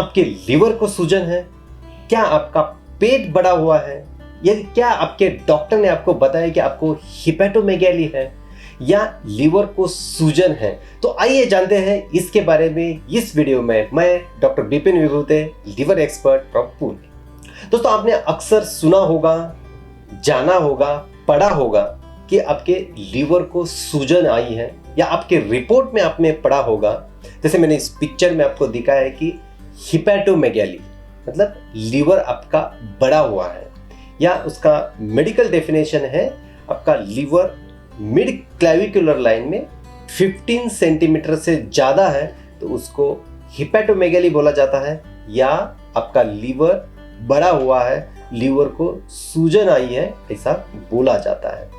आपके लीवर को सूजन है? क्या आपका पेट बड़ा हुआ है? या क्या आपके डॉक्टर ने आपको बताया कि आपको हिपेटोमेगैली है या लीवर को सूजन है? तो आइए जानते हैं इसके बारे में इस वीडियो में। मैं doctor Bipin Vibhute, liver expert from Pune. दोस्तों, आपने अक्सर सुना होगा, जाना होगा, पढ़ा होगा कि आपके लीवर को सूजन आई है, या आपके रिपोर्ट में आपने पढ़ा होगा, जैसे मैंने इस पिक्चर में आपको दिखाया है कि हिपेटोमेगैली मतलब लीवर आपका बड़ा हुआ है, या उसका मेडिकल डेफिनेशन है आपका लीवर मिड क्लेविकुलर लाइन में 15 सेंटीमीटर से ज़्यादा है तो उसको हिपेटोमेगैली बोला जाता है, या आपका लीवर बड़ा हुआ है, लीवर को सूजन आई है, ऐसा बोला जाता है।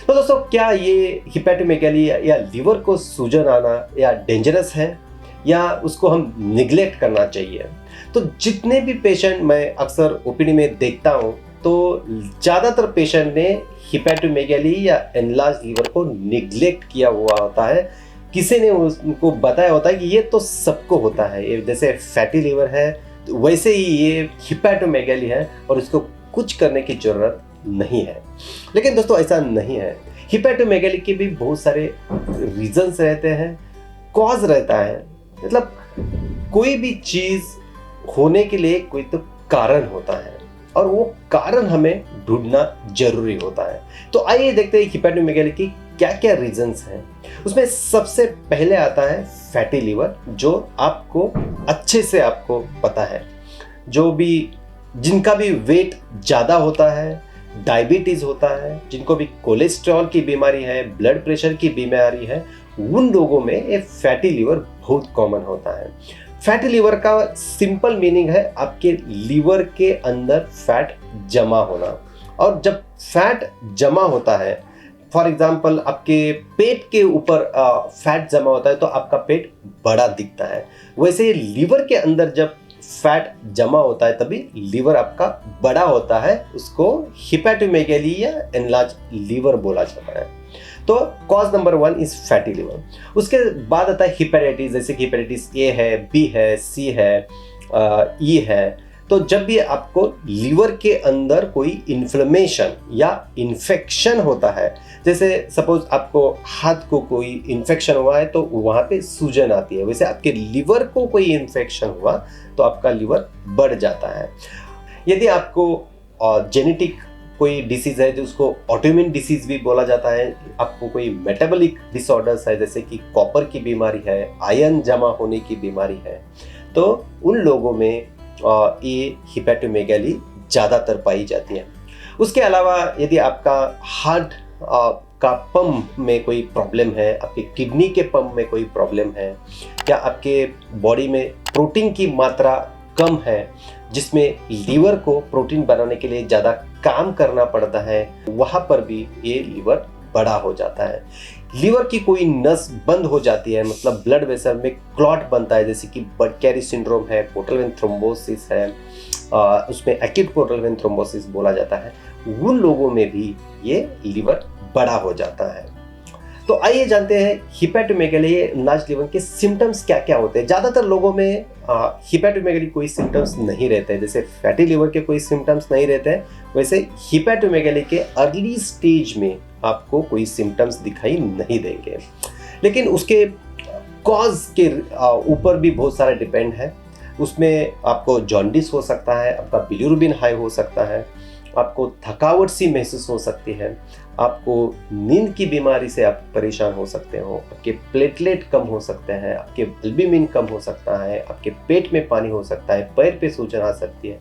तो दोस्तों, क्या ये हिपेटोमेगैली या लीवर को सूजन आना या डेंजरस है, या उसको हम निगलेक्ट करना चाहिए? तो जितने भी पेशेंट मैं अक्सर ओपीडी में देखता हूँ, तो ज़्यादातर पेशेंट ने हिपेटोमेगैली या एनलार्ज लीवर को निगलेक्ट किया हुआ होता है। किसी ने उनको बताया होता है कि ये तो सबको होता है, ये जैसे फैटी लीवर है तो वैसे ही ये हिपेटोमेगैली है और इसको कुछ करने की ज़रूरत नहीं है। लेकिन दोस्तों, ऐसा नहीं है। हिपेटोमेगैली के भी बहुत सारे रीजंस रहते हैं, कॉज रहता है। मतलब कोई भी चीज़ होने के लिए कोई तो कारण होता है और वो कारण हमें ढूंढना जरूरी होता है। तो आइए देखते हैं हिपेटोमेगैली की क्या क्या रीजंस हैं। उसमें सबसे पहले आता है फैटी लीवर, जो आपको अच्छे से आपको पता है। जिनका भी वेट ज़्यादा होता है, डायबिटीज़ होता है, जिनको भी कोलेस्ट्रॉल की बीमारी है, ब्लड प्रेशर की बीमारी है, उन लोगों में ये फैटी लीवर बहुत कॉमन होता है। फैटी लीवर का सिंपल मीनिंग है आपके लीवर के अंदर फैट जमा होना। और जब फैट जमा होता है, फॉर एग्जांपल आपके पेट के ऊपर फैट जमा होता है तो आपका पेट बड़ा दिखता है। वैसे लीवर के अंदर जब फैट जमा होता है तभी लीवर आपका बड़ा होता है, उसको हिपेटोमेगैली या एनलार्ज लीवर बोला जाता है। तो cause number 1 is fatty liver. उसके बाद आता है हिपेटाइटिस, जैसे कि हिपेटाइटिस ए है, बी है, सी है, ई है। तो जब भी आपको लीवर के अंदर कोई इन्फ्लेमेशन या इन्फेक्शन होता है, जैसे सपोज आपको हाथ को कोई इन्फेक्शन हुआ है तो वहाँ पे सूजन आती है, वैसे आपके लीवर को कोई इन्फेक्शन हुआ तो आपका लीवर बढ़ जाता है। यदि आपको जेनेटिक कोई डिसीज़ है, जो उसको ऑटोइम्यून डिसीज़ भी बोला जाता है, आपको कोई मेटाबॉलिक डिसऑर्डर्स है, जैसे कि कॉपर की बीमारी है, आयरन जमा होने की बीमारी है, तो उन लोगों में ये हिपेटोमेगैली ज़्यादातर पाई जाती है। उसके अलावा यदि आपका हार्ट का पंप में कोई प्रॉब्लम है, आपके किडनी के पंप में कोई प्रॉब्लम है, या आपके बॉडी में प्रोटीन की मात्रा कम है, जिसमें लीवर को प्रोटीन बनाने के लिए ज़्यादा काम करना पड़ता है, वहाँ पर भी ये लीवर बड़ा हो जाता है। लीवर की कोई नस बंद हो जाती है, मतलब ब्लड वेसल में क्लॉट बनता है, जैसे कि बर्ड-कैरी सिंड्रोम है, पोर्टल वेन थ्रोम्बोसिस है, उसमें एक्यूट पोर्टल वेन थ्रोम्बोसिस बोला जाता है, उन लोगों में भी ये लीवर बड़ा हो जाता है। तो आइए जानते हैं हिपेटोमेगैली एनलार्ज लीवर के सिम्टम्स क्या क्या होते हैं। ज़्यादातर लोगों में हिपेटोमेगैली कोई सिम्टम्स नहीं रहते हैं, जैसे फैटी लीवर के कोई सिम्टम्स नहीं रहते हैं, वैसे हिपेटोमेगैली के अर्ली स्टेज में आपको कोई सिम्टम्स दिखाई नहीं देंगे। लेकिन उसके कॉज के ऊपर भी बहुत सारा डिपेंड है। उसमें आपको जॉन्डिस हो सकता है, आपका बिलिरुबिन हाई हो सकता है, आपको थकावट सी महसूस हो सकती है, आपको नींद की बीमारी से आप परेशान हो सकते हो, आपके प्लेटलेट कम हो सकते हैं, आपके एल्ब्यूमिन कम हो सकता है, आपके पेट में पानी हो सकता है, पैर पे सूजन आ सकती है,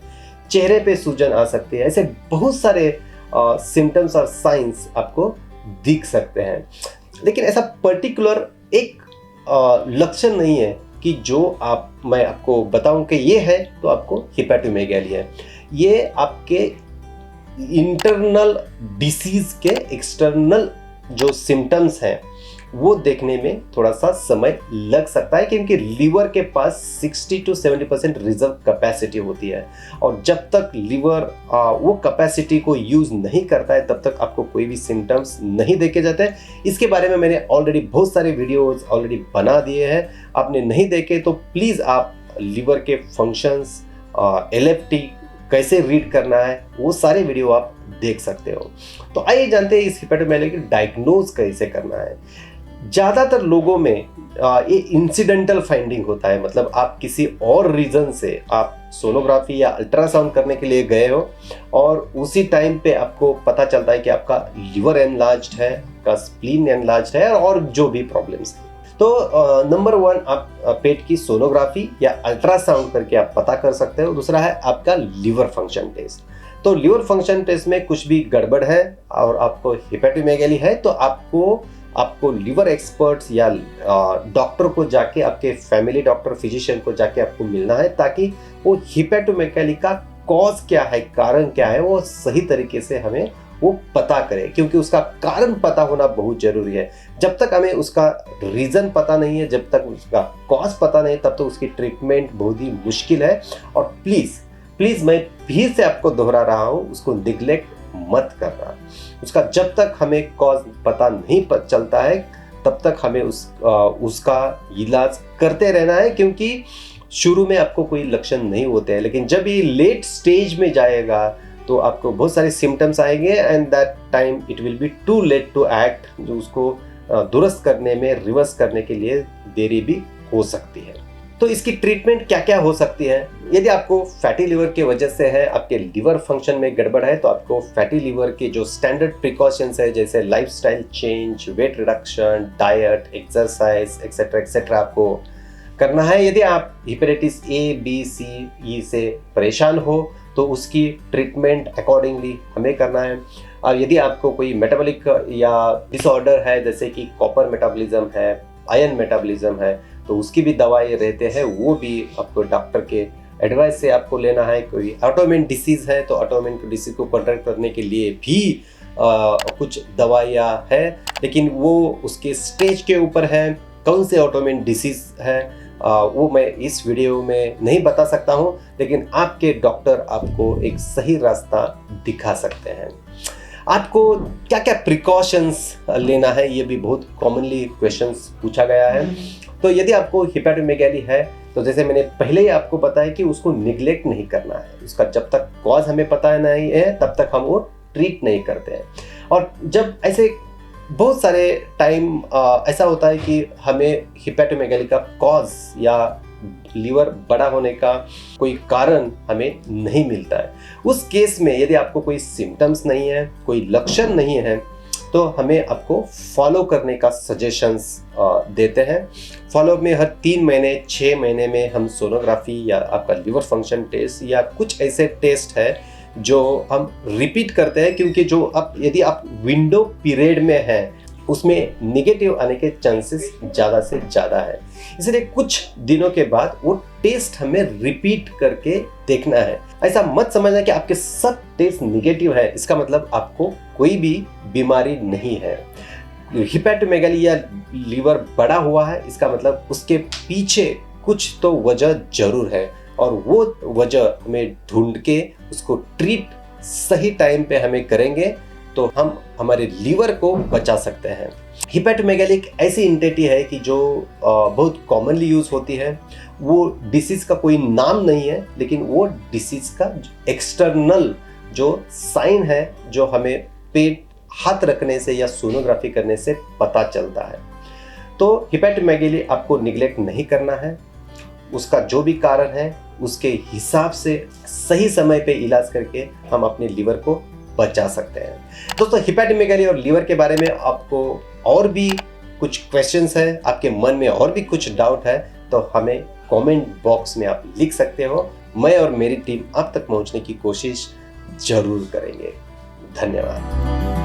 चेहरे पे सूजन आ सकती है। ऐसे बहुत सारे सिम्टम्स और साइंस आपको दिख सकते हैं। लेकिन ऐसा पर्टिकुलर एक लक्षण नहीं है कि जो मैं आपको बताऊं कि ये है तो आपको हिपेटोमेगैली है। ये आपके इंटरनल डिसीज के एक्सटर्नल जो सिम्टम्स हैं वो देखने में थोड़ा सा समय लग सकता है, क्योंकि लीवर के पास 60 to 70% रिजर्व कैपेसिटी होती है, और जब तक लीवर वो कैपेसिटी को यूज़ नहीं करता है तब तक आपको कोई भी सिम्टम्स नहीं देखे जाते हैं। इसके बारे में मैंने ऑलरेडी बहुत सारे वीडियोस ऑलरेडी बना दिए हैं, आपने नहीं देखे तो प्लीज़ आप लीवर के फंक्शंस, LFT कैसे रीड करना है, वो सारे वीडियो आप देख सकते हो। तो आइए जानते हैं इस हिपेटोमेगाली की डायग्नोज कैसे करना है। ज़्यादातर लोगों में ये इंसिडेंटल फाइंडिंग होता है, मतलब आप किसी और रीज़न से आप सोनोग्राफी या अल्ट्रासाउंड करने के लिए गए हो और उसी टाइम पे आपको पता चलता है कि आपका लिवर एनलार्ज्ड है, आपका स्प्लीन एनलार्ज्ड है और जो भी प्रॉब्लम्स हैं। तो नंबर 1 आप पेट की सोनोग्राफी या अल्ट्रासाउंड करके आप पता कर सकते हो। दूसरा है आपका लिवर फंक्शन टेस्ट। तो लिवर फंक्शन टेस्ट में कुछ भी गड़बड़ है और आपको हिपेटोमेगाली है तो आपको लिवर एक्सपर्ट्स या डॉक्टर को जाके, आपके फैमिली डॉक्टर, फिजिशियन को जाके आपको मिलना है, ताकि वो हिपेटोमेगाली का कॉज क्या है, कारण क्या है, वो सही तरीके से हमें वो पता करे, क्योंकि उसका कारण पता होना बहुत जरूरी है। जब तक हमें उसका रीज़न पता नहीं है, जब तक उसका कॉज पता नहीं, तब तो उसकी ट्रीटमेंट बहुत ही मुश्किल है। और प्लीज़ मैं फिर से आपको दोहरा रहा हूँ, उसको निगलेक्ट मत करना। उसका जब तक हमें कॉज पता नहीं चलता है तब तक हमें उसका इलाज करते रहना है, क्योंकि शुरू में आपको कोई लक्षण नहीं होते हैं, लेकिन जब ये लेट स्टेज में जाएगा तो आपको बहुत सारे सिम्टम्स आएंगे and that time it will be too late to act, जो उसको दुरुस्त करने में, रिवर्स करने के लिए देरी भी हो सकती है। तो इसकी ट्रीटमेंट क्या क्या हो सकती है? यदि आपको फैटी लिवर की वजह से है, आपके लिवर फंक्शन में गड़बड़ है, तो आपको फैटी लिवर के जो स्टैंडर्ड प्रिकॉशंस है, जैसे lifestyle change, weight reduction, diet, exercise etcetera आपको करना है। यदि आप hepatitis A, B, C, E से परेशान हो तो उसकी ट्रीटमेंट अकॉर्डिंगली हमें करना है। और यदि आपको कोई मेटाबॉलिक या डिसऑर्डर है, जैसे कि कॉपर मेटाबॉलिज्म है, आयरन मेटाबॉलिज्म है, तो उसकी भी दवाई रहते हैं, वो भी आपको डॉक्टर के एडवाइस से आपको लेना है। कोई ऑटोइम्यून डिसीज़ है तो ऑटोइम्यून डिसीज़ को कंट्रोल करने के लिए भी कुछ दवाइयाँ है, लेकिन वो उसके स्टेज के ऊपर है। कौन से ऑटोइम्यून डिसीज़ है वो मैं इस वीडियो में नहीं बता सकता हूँ, लेकिन आपके डॉक्टर आपको एक सही रास्ता दिखा सकते हैं। आपको क्या क्या प्रिकॉशंस लेना है, ये भी बहुत कॉमनली क्वेश्चंस पूछा गया है। तो यदि आपको हिपेटोमेगाली है तो जैसे मैंने पहले ही आपको बताया कि उसको निगलेक्ट नहीं करना है। उसका जब तक कॉज हमें पता नहीं है तब तक हम वो ट्रीट नहीं करते हैं। और जब ऐसे बहुत सारे टाइम ऐसा होता है कि हमें हिपेटोमेगाली का कॉज या लीवर बड़ा होने का कोई कारण हमें नहीं मिलता है। उस केस में यदि आपको कोई सिम्टम्स नहीं है, कोई लक्षण नहीं है, तो हमें आपको फॉलो करने का सजेशंस देते हैं। फॉलोअप में हर 3 महीने 6 महीने में हम सोनोग्राफी या आपका लिवर फंक्शन टेस्ट या कुछ ऐसे टेस्ट है जो हम रिपीट करते हैं, क्योंकि जो यदि आप विंडो पीरियड में हैं उसमें नेगेटिव आने के चांसेस ज़्यादा से ज़्यादा है। इसलिए कुछ दिनों के बाद वो टेस्ट हमें रिपीट करके देखना है। ऐसा मत समझना कि आपके सब टेस्ट नेगेटिव है, इसका मतलब आपको कोई भी बीमारी नहीं है। हिपेटोमेगाली या लीवर बड़ा हुआ है, इसका मतलब उसके पीछे कुछ तो वजह जरूर है, और वो वजह हमें ढूंढ के उसको ट्रीट सही टाइम पे हमें करेंगे तो हम हमारे लीवर को बचा सकते हैं। हिपेटोमेगाली एक ऐसी एंटिटी है कि जो बहुत कॉमनली यूज होती है। वो डिसीज का कोई नाम नहीं है, लेकिन वो डिसीज का एक्सटर्नल जो साइन है, जो हमें पेट हाथ रखने से या सोनोग्राफी करने से पता चलता है। तो हिपेटोमेगाली आपको निगलेक्ट नहीं करना है। उसका जो भी कारण है उसके हिसाब से सही समय पे इलाज करके हम अपने लीवर को बचा सकते हैं। दोस्तों, हिपेटोमेगाली और लीवर के बारे में आपको और भी कुछ क्वेश्चंस है, आपके मन में और भी कुछ डाउट है, तो हमें कमेंट बॉक्स में आप लिख सकते हो। मैं और मेरी टीम आप तक पहुंचने की कोशिश जरूर करेंगे। धन्यवाद।